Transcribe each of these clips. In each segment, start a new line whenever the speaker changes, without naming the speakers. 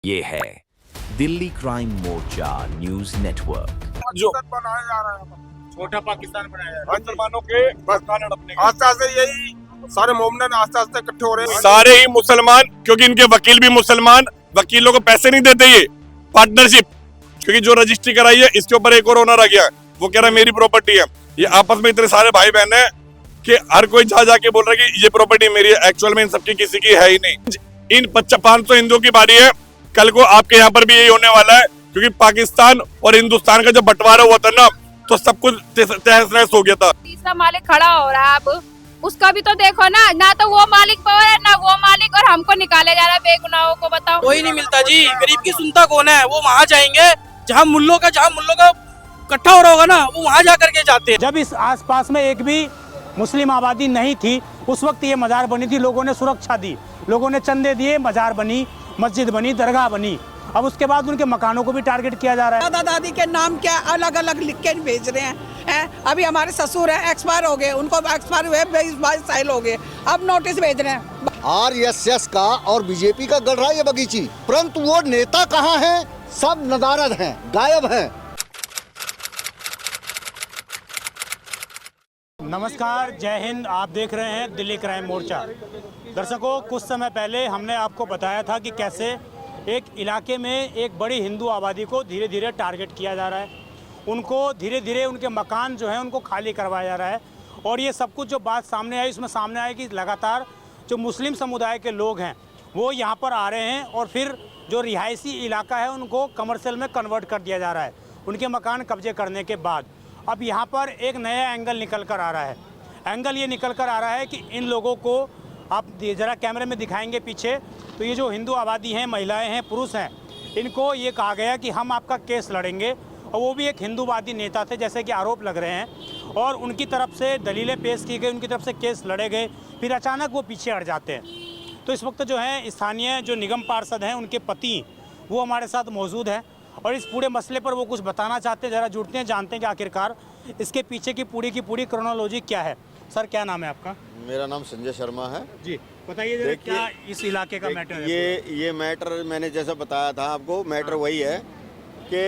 ये है दिल्ली क्राइम मोर्चा news network.
जो
बनाया जा रहा है,
छोटा पाकिस्तान बनाया है,
मुसलमानों के आस्ते आस्ते यही सारे मोमडन आस्ते आस्ते इकट्ठे हो रहे हैं।
सारे ही मुसलमान, क्योंकि इनके वकील भी मुसलमान, वकीलों को पैसे नहीं देते ये पार्टनरशिप, क्योंकि जो रजिस्ट्री कराई है इसके ऊपर एक और ओनर आ गया, वो कह रहा है मेरी प्रॉपर्टी है। ये आपस में इतने सारे भाई बहन है कि हर कोई जा जाके बोल रहा है कि ये प्रॉपर्टी मेरी है। एक्चुअल में इन सबकी किसी की है ही नहीं। इन 500 हिंदुओं की बारी है, कल को आपके यहाँ पर भी यही होने वाला है, क्योंकि पाकिस्तान और हिंदुस्तान का जब बंटवारा हुआ था ना, तो सब कुछ तहस नहस हो गया था।
तीसरा मालिक खड़ा हो रहा है, अब उसका भी तो देखो ना तो वो मालिक पावर है ना वो मालिक, और हमको निकाले जा रहा है बेगुनाहों को। बताओ,
कोई नहीं मिलता जी, गरीब की सुनता कौन है। वो वहाँ जाएंगे जहाँ मुल्लों का इकट्ठा हो रहा होगा ना, वो वहाँ जा करके जाते हैं।
जब इस आसपास में एक भी मुस्लिम आबादी नहीं थी, उस वक्त ये मजार बनी थी। लोगों ने सुरक्षा दी, लोगों ने चंदे दिए, मजार बनी, मस्जिद बनी, दरगाह बनी। अब उसके बाद उनके मकानों को भी टारगेट किया जा रहा है।
दादा दादी के नाम क्या अलग अलग लिख के भेज रहे हैं। अभी हमारे ससुर है, एक्सपायर हो गए, उनको एक्सपायर हुए 22 साल हो गए, अब नोटिस भेज रहे हैं।
आरएसएस का और बीजेपी का गढ़ रहा है ये बगीची, परंतु वो नेता कहाँ हैं? सब नदारद हैं, गायब हैं।
नमस्कार, जय हिंद। आप देख रहे हैं दिल्ली क्राइम मोर्चा। दर्शकों, कुछ समय पहले हमने आपको बताया था कि कैसे एक इलाके में एक बड़ी हिंदू आबादी को धीरे धीरे टारगेट किया जा रहा है। उनको धीरे धीरे उनके मकान जो हैं उनको खाली करवाया जा रहा है। और ये सब कुछ जो बात सामने आई, उसमें सामने आया कि लगातार जो मुस्लिम समुदाय के लोग हैं वो यहाँ पर आ रहे हैं, और फिर जो रिहायशी इलाका है उनको कमर्शियल में कन्वर्ट कर दिया जा रहा है उनके मकान कब्जे करने के बाद। अब यहाँ पर एक नया एंगल निकल कर आ रहा है। एंगल ये निकल कर आ रहा है कि इन लोगों को आप ज़रा कैमरे में दिखाएंगे पीछे, तो ये जो हिंदू आबादी हैं, महिलाएं हैं, पुरुष हैं, इनको ये कहा गया कि हम आपका केस लड़ेंगे। और वो भी एक हिंदूवादी नेता थे जैसे कि आरोप लग रहे हैं, और उनकी तरफ से दलीलें पेश की गई, उनकी तरफ से केस लड़े गए, फिर अचानक वो पीछे हट जाते हैं। तो इस वक्त जो है स्थानीय जो निगम पार्षद हैं उनके पति वो हमारे साथ मौजूद हैं, और इस पूरे मसले पर वो कुछ बताना चाहते हैं। ज़रा जुड़ते हैं, जानते हैं कि आखिरकार इसके पीछे की पूरी क्रोनोलॉजी क्या है। सर, क्या नाम है आपका?
मेरा नाम संजय शर्मा है
जी, बताइए जरा क्या इस इलाके का मैटर है?
ये मैटर मैंने जैसा बताया था आपको, मैटर वही है कि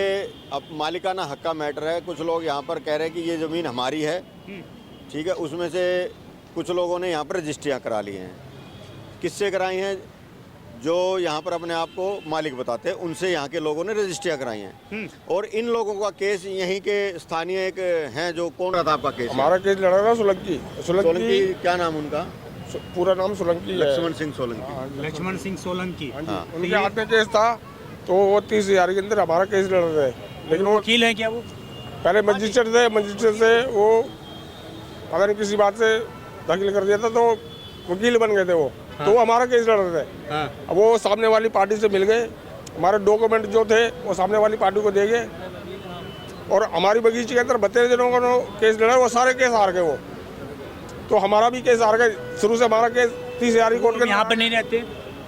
अब मालिकाना हक का मैटर है। कुछ लोग यहाँ पर कह रहे हैं कि ये ज़मीन हमारी है, ठीक है। उसमें से कुछ लोगों ने यहाँ पर रजिस्ट्रियाँ करा ली हैं। किससे कराई हैं? जो यहाँ पर अपने आप को मालिक बताते हैं, उनसे यहाँ के लोगों ने रजिस्ट्रियाँ कराई हैं। और इन लोगों का केस यहीं के स्थानीय एक हैं, जो कौन रहा था आपका केस?
हमारा केस लड़ा था सोलंकी।
क्या नाम उनका?
पूरा नाम सोलंकी है,
लक्ष्मण सिंह सोलंकी।
लक्ष्मण सिंह सोलंकी।
हाँ।
उनके हाथ में केस था, तो वो 30,000 के अंदर हमारा केस लड़ रहे थे। लेकिन वो
वकील है क्या? वो
पहले मजिस्ट्रेट थे, मजिस्ट्रेट से वो पता नहीं किसी बात से दाखिल कर दिया था, तो वकील बन गए थे वो। हाँ। तो हमारा केस लड़ रहे थे। हाँ। अब वो सामने वाली पार्टी से मिल गए, हमारे डॉक्यूमेंट जो थे वो सामने वाली पार्टी को दे गए, और हमारी बगीचे के अंदर 32 जनों का केस लड़ा, वो सारे केस हार गए वो। तो हमारा भी केस हार गए। शुरू से हमारा केस 30,000 कोर्ट के
यहाँ पर नहीं रहते।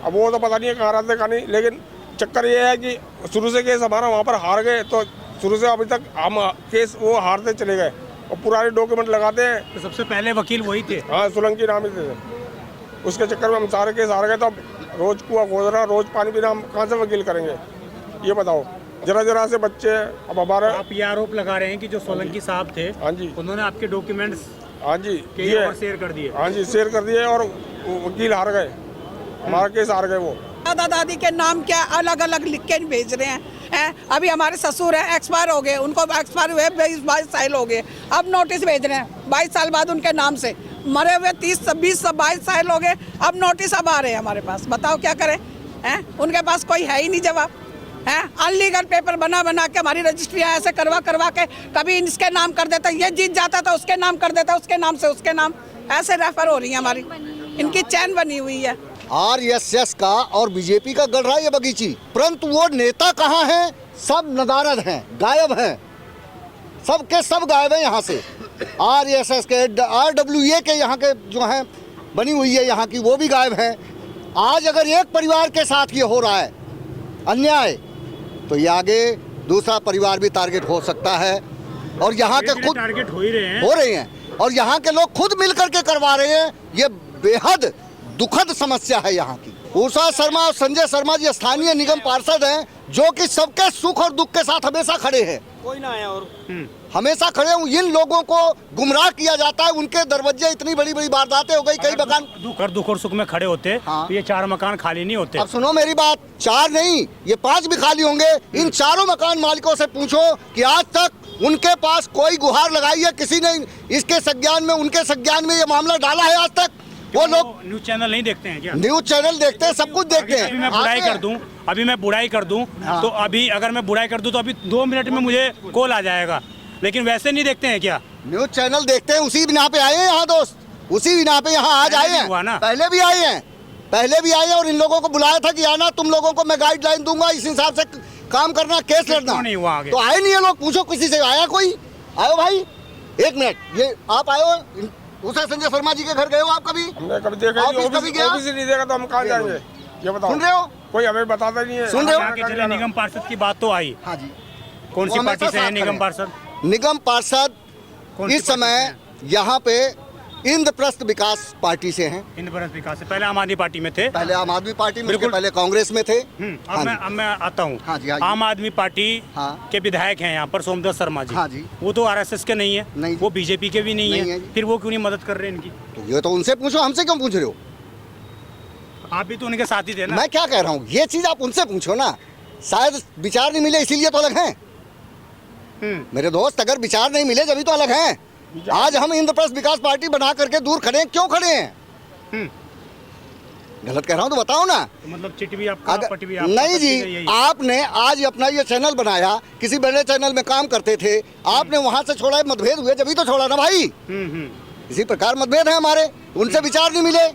अब वो तो पता नहीं है कहाँ रहते कहाँ नहीं, लेकिन चक्कर ये है कि शुरू से केस हमारा वहाँ पर हार गए, तो शुरू से अभी तक हम केस वो हारते चले गए, और पुराने डॉक्यूमेंट लगाते हैं।
तो सबसे पहले वकील वही थे?
हाँ, सोलंकी नाम ही थे। उसके चक्कर में हम सारे केस हार गए। तो अब रोज कुआं खोद रहा, रोज पानी पीना, हम कहाँ से वकील करेंगे ये बताओ? जरा से बच्चे। अब हमारा
आप ये आरोप लगा रहे हैं कि जो सोलंकी साहब थे,
हाँ जी,
उन्होंने आपके डॉक्यूमेंट्स
हाँ जी
शेयर कर दिए?
हाँ जी, शेयर कर दिए, और वकील हार गए, हमारा केस हार गए वो।
दादा दादी के नाम क्या अलग अलग लिख के भेज रहे हैं। अभी हमारे ससुर है, एक्सपायर हो गए, उनको एक्सपायर हुए 22 साल हो गए, अब नोटिस भेज रहे हैं 22 साल बाद उनके नाम से। मरे हुए 22 साल हो गए, अब नोटिस अब आ रहे हैं हमारे पास। बताओ क्या करें? उनके पास कोई है ही नहीं जवाब। अनलीगल पेपर बना के हमारी रजिस्ट्रियाँ ऐसे करवा के कभी इसके नाम कर देता, ये जीत जाता था उसके नाम कर देता, उसके नाम से उसके नाम, ऐसे रेफर हो रही है हमारी। इनकी चैन बनी हुई है।
आरएसएस का और बीजेपी का गढ़ रहा है ये बगीची, परंतु वो नेता कहाँ हैं? सब नदारद हैं, गायब हैं, सब के सब गायब हैं यहाँ से। आरएसएस के, RWA के यहाँ के जो हैं बनी हुई है यहाँ की, वो भी गायब हैं। आज अगर एक परिवार के साथ ये हो रहा है अन्याय, तो ये आगे दूसरा परिवार भी टारगेट हो सकता है। और यहाँ के खुद
टारगेट हो रहे हैं,
और यहाँ के लोग खुद मिलकर के करवा रहे हैं। ये बेहद दुखद समस्या है यहाँ की। उषा शर्मा और संजय शर्मा जी स्थानीय निगम पार्षद हैं, जो कि सबके सुख और दुख के साथ हमेशा खड़े हैं।
कोई ना आया और
हमेशा खड़े हैं। इन लोगों को गुमराह किया जाता है, उनके दरवाजे इतनी बड़ी बड़ी वारदातें हो गई, कई मकान
दुख और सुख में खड़े होते
हाँ।
तो ये 4 मकान खाली नहीं होते।
अब सुनो मेरी बात, 4 नहीं ये 5 भी खाली होंगे। इन चारों मकान मालिकों से पूछो कि आज तक उनके पास कोई गुहार लगाई है किसी ने, इसके संज्ञान में, उनके संज्ञान में ये मामला डाला है आज तक? वो लोग
न्यूज चैनल नहीं देखते हैं क्या?
न्यूज चैनल देखते हैं, सब कुछ देखते हैं।
अभी मैं बुराई कर दूं
हाँ।
तो अभी अगर मैं बुराई कर दूं तो अभी 2 मिनट में मुझे कॉल आ जाएगा, लेकिन वैसे नहीं देखते हैं क्या?
न्यूज चैनल देखते हैं, उसी बिना पे आए हैं यहाँ दोस्त, उसी बिना पे यहाँ आज आए हैं। पहले भी आए हैं, पहले भी आए हैं और इन लोगों को बुलाया था कि आना, तुम लोगों को मैं गाइडलाइन दूंगा, इस हिसाब से काम करना, केस लड़ना।
नहीं हुआ आगे।
तो आए नहीं है लोग, पूछो किसी से आया कोई? आयो भाई 1 मिनट, ये आप आयो उषा संजय शर्मा जी के घर गए हो आप कभी?
हमने कभी देखा नहीं, ऑफिस नहीं देखा तो हम कहाँ जाएंगे? ये बताओ।
सुन रहे हो?
कोई हमें बताता नहीं है।
सुन रहे हो?
चले निगम पार्षद की बात तो आई।
हाँ जी।
कौन सी
वो
पार्टी
हमेशा
से है
साथ
निगम
खड़े।
पार्षद?
निगम पार्षद
कौन सी
इस
पार्टी
समय
से
यहाँ पे इंद्रप्रस्थ विकास पार्टी से हैं।
इंद्रप्रस्थ विकास से पहले आम आदमी पार्टी में थे।
पहले आम आदमी पार्टी में,
बिल्कुल।
उसके पहले कांग्रेस में थे।
अब मैं आता हूँ।
हाँ जी, हाँ जी।
आम आदमी पार्टी
हाँ।
के विधायक हैं यहाँ पर सोमदत्त शर्मा जी।
हाँ जी।
वो तो आरएसएस के नहीं है,
नहीं।
वो बीजेपी के भी नहीं
नहीं
है,
है जी।
फिर वो क्यों नहीं मदद कर रहे हैं इनकी?
तो ये तो उनसे पूछो, हमसे क्यों पूछ रहे हो?
आप भी तो उनके साथ ही थे ना।
मैं क्या कह रहा हूँ, ये चीज आप उनसे पूछो ना, शायद विचार नहीं मिले इसीलिए तो अलग हैं। मेरे दोस्त, अगर विचार नहीं मिले जब तो अलग हैं। आज हम इंद्रप्रस्थ विकास पार्टी बना करके दूर खड़े हैं, क्यों खड़े हैं? गलत कह रहा हूँ तो बताओ ना।
तो मतलब चिट भी आपका, पट भी आपका,
नहीं
पट भी
जी,
यही है।
आपने आज अपना ये चैनल बनाया, किसी बड़े चैनल में काम करते थे, आपने वहां से छोड़ा, मतभेद हुए जब तो छोड़ा ना भाई। इसी प्रकार मतभेद है हमारे, उनसे विचार नहीं मिले।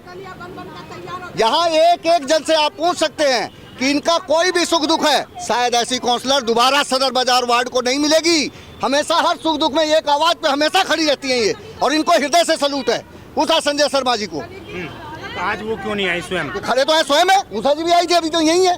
यहाँ एक एक जन से आप पूछ सकते हैं कि इनका कोई भी सुख दुख है, शायद ऐसी काउंसलर दोबारा सदर बाजार वार्ड को नहीं मिलेगी। हमेशा हर सुख दुख में एक आवाज पे हमेशा खड़ी रहती हैं ये, और इनको हृदय से सलूट है उषा संजय शर्मा जी को।
आज वो क्यों नहीं आई स्वयं?
खड़े तो है स्वयं है, उषा जी भी आई थी, अभी तो यही है,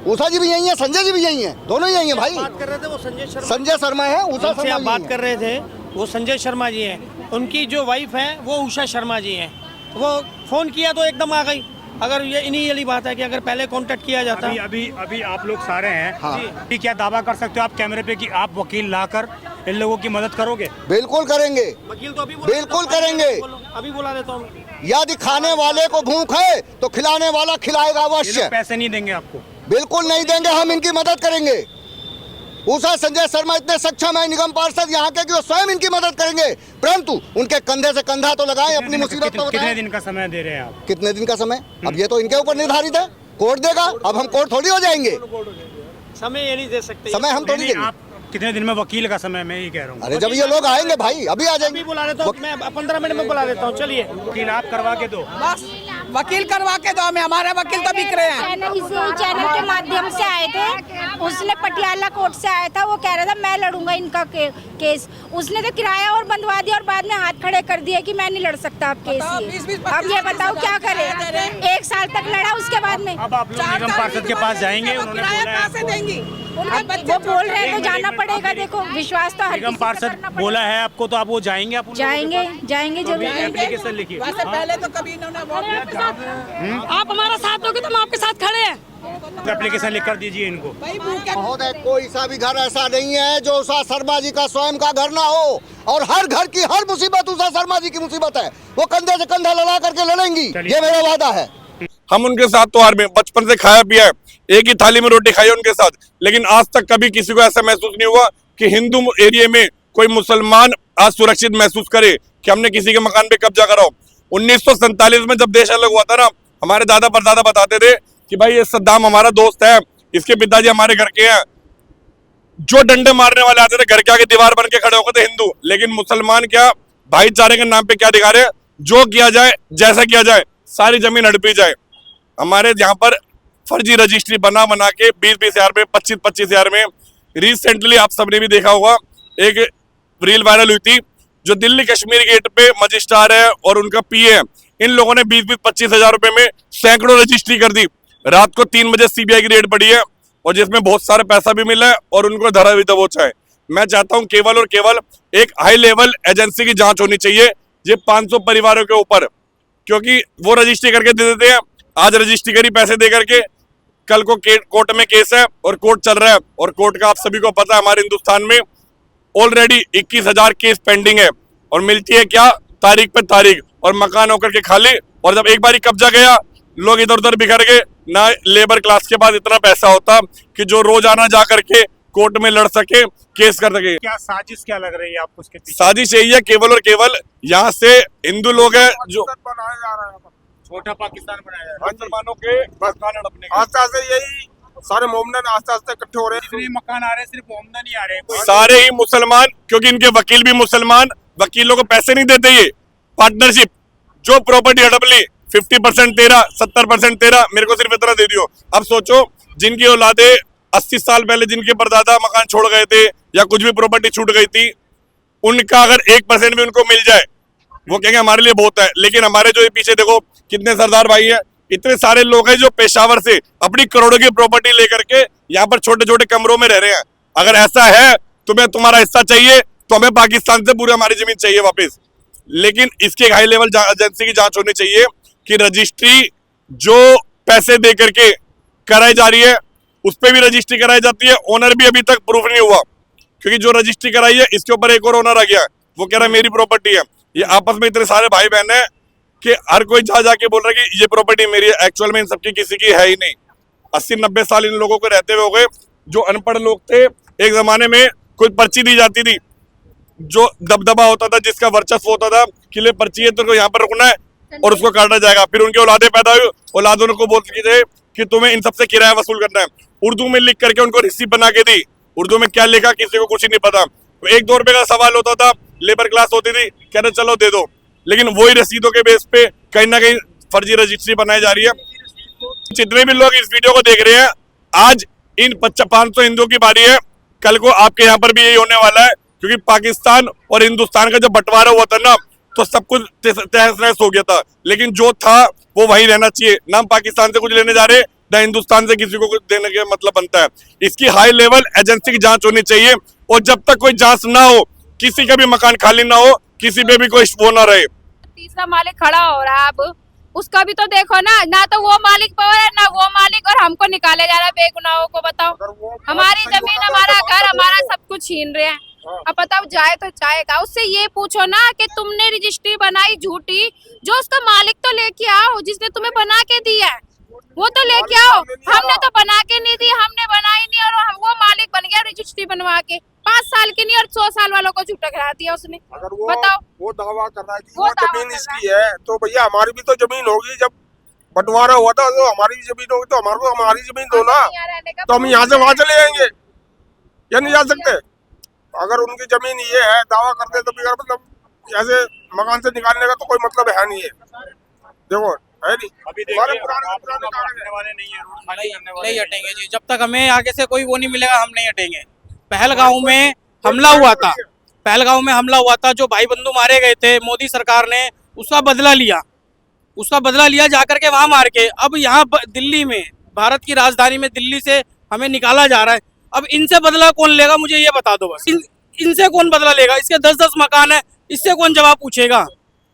उषा जी भी यही है, संजय जी भी यही है, दोनों यही है भाई।
बात कर रहे थे वो
संजय शर्मा है, उषा
से
शर्मा
आप
जी
बात
हैं।
कर रहे थे, वो संजय शर्मा जी हैं, उनकी जो वाइफ है वो उषा शर्मा जी हैं। वो फोन किया तो एकदम आ गई। अगर ये इन्हीं वाली बात है कि अगर पहले कांटेक्ट किया जाता।
अभी आप लोग सारे हैं,
हाँ।
जी, क्या दावा कर सकते हो आप कैमरे पे कि आप वकील लाकर इन लोगों की मदद करोगे?
बिल्कुल करेंगे,
वकील तो अभी
बिल्कुल करेंगे।
अभी बुला देता हूँ।
यदि खाने वाले को भूख है तो खिलाने वाला खिलाएगा
ये
अवश्य।
लोग पैसे नहीं देंगे आपको?
बिल्कुल नहीं देंगे, हम इनकी मदद करेंगे। उषा संजय शर्मा इतने सक्षम है निगम पार्षद यहाँ के कि वो स्वयं इनकी मदद करेंगे, परंतु उनके कंधे से कंधा तो लगाएं, अपनी मुसीबत तो
कितने
बताएं।
दिन का समय दे रहे हैं आप?
कितने दिन का समय? अब ये तो इनके ऊपर निर्धारित है, कोर्ट देगा। अब हम कोर्ट थोड़ी हो जाएंगे,
समय ये नहीं दे सकते।
समय हम थोड़ी
नहीं,
देंगे।
आप कितने दिन में वकील का समय, मैं ये कह रहा हूँ।
अरे जब ये लोग आएंगे भाई, अभी आ जाएंगे।
अभी बुला देता हूँ, मैं 15 मिनट में बुला देता हूँ। चलिए
वकील आप करवा के दो।
बस वकील करवा के दो हमें, हमारे वकील तो बिक रहे हैं।
इसी चैनल के माध्यम से आए थे, उसने पटियाला कोर्ट से आया था, वो कह रहा था मैं लड़ूंगा इनका केस। उसने तो किराया और बंधवा दिया और बाद में हाथ खड़े कर दिए कि मैं नहीं लड़ सकता आप केस ये। अब ये बताओ क्या करे? 1 साल तक लड़ा, उसके बाद में
अब आप लोग निगम पार्षद के पास जाएंगे, उन्होंने बोला है आपको।
देंगी
अब वो बोल रहे हैं तो जाना पड़ेगा। देखो विश्वास तो हर
निगम
किसी पे
पार्षद
करना पड़ेगा।
बोला है आपको, तो आप वो जाएंगे? आप
जाएंगे जरूर।
एप्लीकेशन लिखिए।
वैसे पहले तो कभी इन्होंने
आप हमारा साथ दोगे तो हम आपके साथ खड़े हैं।
एप्लीकेशन लिख कर दीजिए इनको।
महोदय, कोई सा भी घर ऐसा नहीं है जो उषा शर्मा जी का स्वयं का घर ना हो, और हर घर की हर मुसीबत उषा शर्मा जी की मुसीबत है। वो कंधे से कंधा लड़ा करके लड़ेंगी, ये मेरा वादा है।
हम उनके साथ त्योहार में बचपन से खाया पिया है, एक ही थाली में रोटी खाई है उनके साथ, लेकिन आज तक कभी किसी को ऐसा महसूस नहीं हुआ कि हिंदू एरिया में कोई मुसलमान आज सुरक्षित महसूस करे कि हमने किसी के मकान पे कब्जा करा हो। 1947 में जब देश अलग हुआ था ना, हमारे दादा परदादा बताते थे कि भाई ये सद्दाम हमारा दोस्त है, इसके पिताजी हमारे घर के हैं। जो डंडे मारने वाले आते थे घर के आगे दीवार बन के खड़े होकर थे हिंदू, लेकिन मुसलमान क्या भाईचारे के नाम पे क्या दिखा रहे हैं? जो किया जाए, जैसा किया जाए, सारी जमीन हड़पी जाए। हमारे यहाँ पर फर्जी रजिस्ट्री बना के 20-20 हजार में, 25-25 हजार में। रिसेंटली आप सबने भी देखा होगा, एक रील वायरल हुई थी, जो दिल्ली कश्मीर गेट पे मजिस्ट्रार है और उनका पीए है, इन लोगों ने 20-25 हजार रुपए में सैकड़ों रजिस्ट्री कर दी। रात को 3 बजे सीबीआई की रेड पड़ी है, और जिसमें बहुत सारा पैसा भी मिला है और उनको धरा भी दबोचा है। मैं चाहता हूं केवल और केवल एक हाई लेवल एजेंसी की जांच होनी चाहिए ये 500 परिवारों के ऊपर, क्योंकि वो रजिस्ट्री करके दे देते हैं, आज रजिस्ट्री करी पैसे दे करके, कल को कोर्ट में केस है और कोर्ट चल रहा है, और कोर्ट का आप सभी को पता है हमारे हिंदुस्तान में ऑलरेडी 21,000 केस पेंडिंग है, और मिलती है क्या तारीख पे तारीख, और मकान होकर के खाली। और जब एक बारी कब्जा गया, लोग इधर उधर बिखर गए, ना लेबर क्लास के पास इतना पैसा होता कि जो रोजाना जा करके कोर्ट में लड़ सके, केस कर सके।
क्या साजिश क्या लग रही है आपको उसके पीछे?
साजिश यही है केवल और केवल, यहाँ से हिंदू लोग हैं जो
बनाया जा रहा है,
छोटा पाकिस्तान बनाया जा रहा है।
मुसलमानों के मकान हड़पने के।
आस्ते आस्ते यही सारे मोमडन आस्ते आस्ते इकट्ठे हो रहे हैं।
जितने मकान आ रहे हैं सिर्फ मोमडन ही आ रहे हैं।
सारे ही मुसलमान, क्योंकि इनके वकील भी मुसलमान, वकीलों को पैसे नहीं देते। ये पार्टनरशिप, जो प्रॉपर्टी हड़प ली 50% तेरा, 70% तेरा, मेरे को सिर्फ इतना दे दियो। अब सोचो, जिनकी औलादे 80 साल पहले जिनके परदादा मकान छोड़ गए थे या कुछ भी प्रॉपर्टी छूट गई थी, उनका अगर 1% भी उनको मिल जाए, वो कहेंगे हमारे लिए बहुत है। लेकिन हमारे जो ये पीछे देखो कितने सरदार भाई हैं, इतने सारे लोग हैं जो पेशावर से अपनी करोड़ों की प्रॉपर्टी लेकर के यहाँ पर छोटे छोटे कमरों में रह रहे हैं। अगर ऐसा है, तुम्हें तुम्हारा हिस्सा चाहिए, तो हमें पाकिस्तान से पूरी हमारी जमीन चाहिए वापस। लेकिन इसकी हाई लेवल एजेंसी की जांच होनी चाहिए कि रजिस्ट्री जो पैसे दे करके कराई जा रही है, उस पर भी रजिस्ट्री कराई जाती है। ओनर भी अभी तक प्रूफ नहीं हुआ, क्योंकि जो रजिस्ट्री कराई है इसके ऊपर एक और ओनर आ गया, वो कह रहा है मेरी प्रॉपर्टी है। ये आपस में इतने सारे भाई बहन है कि हर कोई जा जाके बोल रहा है कि ये प्रॉपर्टी मेरी है। एक्चुअल में इन सबकी किसी की है ही नहीं। 80-90 साल इन लोगों को रहते हुए हो गए। जो अनपढ़ लोग थे, एक जमाने में कोई पर्ची दी जाती थी, जो दबदबा होता था, जिसका वर्चस्व होता था कि ले पर्ची है तो यहाँ पर रुकना है और उसको काटा जाएगा। फिर उनके औलादे पैदा हुई, औलादों को बोलते थे कि तुम्हें इन सबसे किराया वसूल करना है। उर्दू में लिख करके उनको रिसीप्ट बना के दी। उर्दू में क्या लिखा किसी को कुछ ही नहीं पता। तो 1-2 रुपए का सवाल होता था, लेबर क्लास होती थी, कहते चलो दे दो। लेकिन वही रसीदों के बेस पे कहीं ना कहीं फर्जी रजिस्ट्री बनाई जा रही है। जितने भी लोग इस वीडियो को देख रहे हैं, आज इन 500 हिंदुओं की बारी है, कल को आपके यहाँ पर भी यही होने वाला है। क्योंकि पाकिस्तान और हिंदुस्तान का जब बंटवारा हुआ था ना, तो सब कुछ तहस नहस हो गया था। लेकिन जो था वो वहीं रहना चाहिए। ना हम पाकिस्तान से कुछ लेने जा रहे, ना हिंदुस्तान से किसी को कुछ देने का मतलब बनता है। इसकी हाई लेवल एजेंसी की जांच होनी चाहिए, और जब तक कोई जांच ना हो, किसी का भी मकान खाली ना हो, किसी पे भी कोई वो ना रहे।
तीसरा मालिक खड़ा हो रहा है, अब उसका भी तो देखो ना तो वो मालिक पावर है, ना वो मालिक, और हमको निकाले जा रहा है बेगुनाहों को। बताओ, हमारी जमीन, हमारा घर, हमारा सब कुछ छीन रहे हैं। अब बताओ जाए तो जाएगा। उससे ये पूछो ना कि तुमने रजिस्ट्री बनाई झूठी, जो उसका मालिक तो लेके आओ, जिसने तुम्हें बना के दिया है वो तो लेके आओ। हमने तो बना के नहीं दी, हमने बनाई नहीं, और हम वो मालिक बन गया रजिस्ट्री बनवा के। 5 साल की नहीं और 100 साल वालों को झूठा करा दिया उसने।
अगर वो
बताओ,
वो दावा कर रहा है कि वो जमीन इसकी है, तो भैया हमारी भी तो जमीन होगी। जब बंटवारा हुआ था तो हमारी भी जमीन होगी, तो हमारे को हमारी जमीन दो ना, तो हम यहाँ से वहाँ चले जाएंगे या नहीं जा सकते? अगर उनकी जमीन ये है, दावा करते तो फिर मतलब ऐसे मकान से निकालने का तो कोई मतलब है नहीं है। देखो है नहीं,
अभी
हमारे
देखिए,
पुराने
आप
पुराने
लोग
कागज
हटने वाले नहीं है,
नहीं हटेंगे जी। जब तक हमें आगे से कोई वो नहीं मिलेगा, हम नहीं हटेंगे। पहलगांव में हमला हुआ था, पहलगांव में हमला हुआ था, जो भाई बंधु मारे गए थे, मोदी सरकार ने उसका बदला लिया जाकर के वहां मार के। अब यहाँ दिल्ली में, भारत की राजधानी में दिल्ली से हमें निकाला जा रहा है। अब इनसे बदला कौन लेगा, मुझे ये बता दो बस। इनसे कौन बदला लेगा? इसके 10-10 मकान है, इससे कौन जवाब पूछेगा,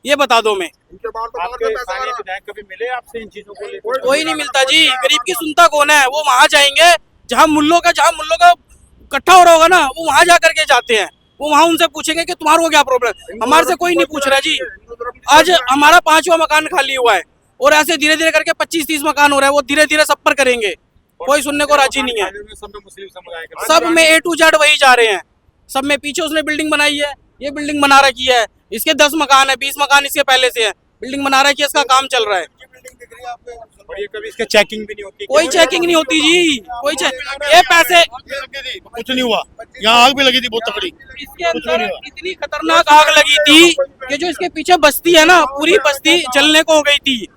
ये बता दो। मैं
इनके बाहर तो
आपके स्थानीय विधायक कभी मिले आपसे इन चीजों को लेकर?
कोई नहीं मिलता जी। गरीब की सुनता कौन है? वो वहां जाएंगे जहाँ मुल्लों का इकट्ठा हो रहा होगा ना, वो वहां जा करके जाते हैं। वो वहां उनसे पूछेंगे कि तुम्हारा को क्या प्रॉब्लम। हमारे से कोई नहीं पूछ रहा जी। आज हमारा 5वां मकान खाली हुआ है, और ऐसे धीरे धीरे करके 25-30 मकान हो रहा है। वो धीरे धीरे सब पर करेंगे, कोई सुनने को राजी नहीं है।
सब में मुस्लिम समुदाय के
सब में A to Z वही जा रहे हैं। सब में पीछे उसने बिल्डिंग बनाई है, ये बिल्डिंग बना रखी है, इसके 10 मकान है, 20 मकान इसके पहले से है, बिल्डिंग बना रखी है, इसका काम चल रहा है।
और ये कभी इसके चेकिंग भी नहीं होती?
कोई चेकिंग नहीं होती जी, कोई ये पैसे
कुछ नहीं हुआ। यहाँ आग भी लगी थी बहुत तकड़ी।
इसके अंदर इतनी खतरनाक आग लगी थी कि जो इसके पीछे बस्ती है ना, पूरी बस्ती जलने को हो गई थी।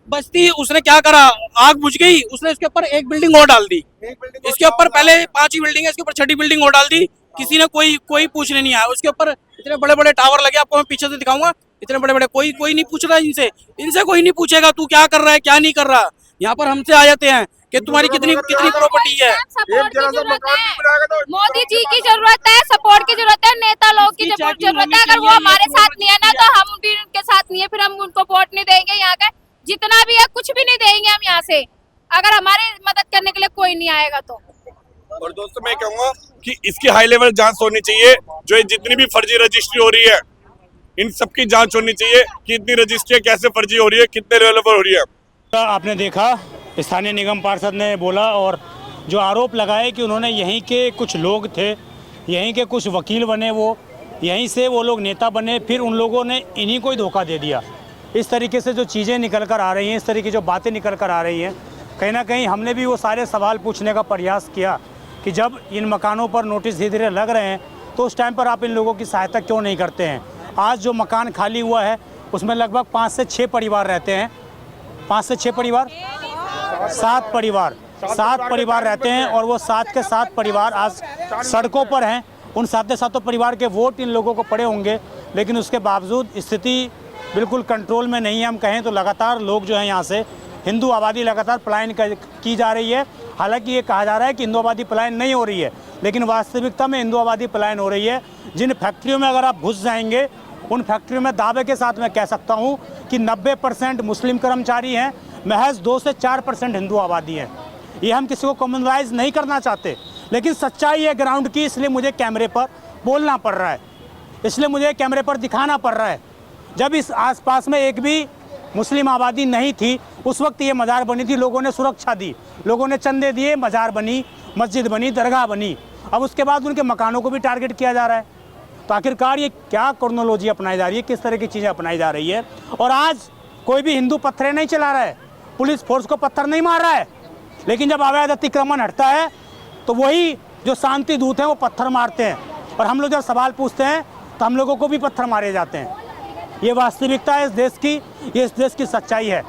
बस्ती उसने क्या करा, आग बुझ गई, उसने इसके ऊपर एक बिल्डिंग और डाल दी। इसके ऊपर पहले 5 बिल्डिंग है, इसके ऊपर 6ठी बिल्डिंग और डाल दी। किसी ने कोई पूछने नहीं आया। उसके ऊपर इतने बड़े बड़े टावर लगे, आपको मैं पीछे से दिखाऊंगा, इतने बड़े बड़े। कोई नहीं पूछ रहा इनसे कोई नहीं पूछेगा तू क्या कर रहा है, क्या नहीं कर रहा। यहाँ पर हमसे आ जाते हैं कि तुम्हारी कितनी प्रॉपर्टी है।
सपोर्ट की जरूरत है, मोदी जी की जरूरत है, सपोर्ट की जरूरत है, नेता लोग की जरूरत है। अगर वो हमारे साथ नहीं है ना, तो हम भी उनके साथ नहीं है, फिर हम उनको वोट नहीं देंगे। यहाँ का जितना भी है कुछ भी नहीं देंगे हम यहाँ से, अगर हमारी मदद करने के लिए कोई नहीं आएगा तो।
और दोस्तों मैं कहूँगा कि इसकी हाई लेवल जांच होनी चाहिए। जो ये जितनी भी फर्जी रजिस्ट्री हो रही है, इन सबकी जांच होनी चाहिए कि इतनी रजिस्ट्री कैसे फर्जी हो रही है, कितने लेवल पर हो रही है।
आपने देखा स्थानीय निगम पार्षद ने बोला और जो आरोप लगाए कि उन्होंने यहीं के कुछ लोग थे, यहीं के कुछ वकील बने, वो यहीं से वो लोग नेता बने, फिर उन लोगों ने इन्हीं को ही धोखा दे दिया। इस तरीके से जो चीज़ें निकल कर आ रही हैं, इस तरीके की जो बातें निकल कर आ रही हैं, कहीं ना कहीं हमने भी वो सारे सवाल पूछने का प्रयास किया कि जब इन मकानों पर नोटिस धीरे धीरे लग रहे हैं तो उस टाइम पर आप इन लोगों की सहायता क्यों नहीं करते हैं। आज जो मकान खाली हुआ है उसमें लगभग 5 से 6 परिवार रहते हैं। 5 से 6 परिवार, 7 परिवार रहते हैं और वो 7 के 7 परिवार आज सड़कों पर हैं। उन 7 के 7 परिवार के वोट इन लोगों को पड़े होंगे, लेकिन उसके बावजूद स्थिति बिल्कुल कंट्रोल में नहीं है। हम कहें तो लगातार लोग जो हैं यहाँ से, हिंदू आबादी लगातार पलायन की जा रही है। हालांकि ये कहा जा रहा है कि हिंदू आबादी पलायन नहीं हो रही है, लेकिन वास्तविकता में हिंदू आबादी पलायन हो रही है। जिन फैक्ट्रियों में अगर आप घुस जाएंगे, उन फैक्ट्रियों में दावे के साथ मैं कह सकता हूँ कि 90% मुस्लिम कर्मचारी हैं, महज 2 से 4% हिंदू आबादी है। ये हम किसी को कॉमनलाइज नहीं करना चाहते, लेकिन सच्चाई है ग्राउंड की, इसलिए मुझे कैमरे पर बोलना पड़ रहा है, इसलिए मुझे कैमरे पर दिखाना पड़ रहा है। जब इस आसपास में एक भी मुस्लिम आबादी नहीं थी, उस वक्त ये मज़ार बनी थी, लोगों ने सुरक्षा दी, लोगों ने चंदे दिए, मज़ार बनी, मस्जिद बनी, दरगाह बनी। अब उसके बाद उनके मकानों को भी टारगेट किया जा रहा है। तो आखिरकार ये क्या क्रोनोलॉजी अपनाई जा रही है, किस तरह की चीज़ें अपनाई जा रही है। और आज कोई भी हिंदू पत्थर नहीं चला रहा है, पुलिस फोर्स को पत्थर नहीं मार रहा है, लेकिन जब अवैध अतिक्रमण हटता है तो वही जो शांति दूत हैं वो पत्थर मारते हैं, और हम लोग जब सवाल पूछते हैं तो हम लोगों को भी पत्थर मारे जाते हैं। ये वास्तविकता है इस देश की, ये इस देश की सच्चाई है।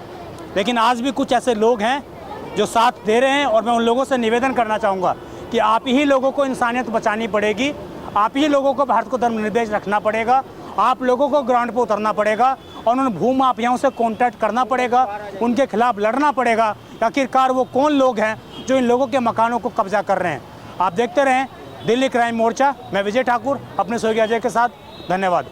लेकिन आज भी कुछ ऐसे लोग हैं जो साथ दे रहे हैं, और मैं उन लोगों से निवेदन करना चाहूँगा कि आप ही लोगों को इंसानियत बचानी पड़ेगी, आप ही लोगों को भारत को धर्मनिरपेक्ष रखना पड़ेगा, आप लोगों को ग्राउंड पर उतरना पड़ेगा और उन भूमाफियाओं से कॉन्टैक्ट करना पड़ेगा, उनके खिलाफ लड़ना पड़ेगा। आखिरकार वो कौन लोग हैं जो इन लोगों के मकानों को कब्जा कर रहे हैं। आप देखते रहें दिल्ली क्राइम मोर्चा। मैं विजय ठाकुर अपने सहयोगी अजय के साथ। धन्यवाद।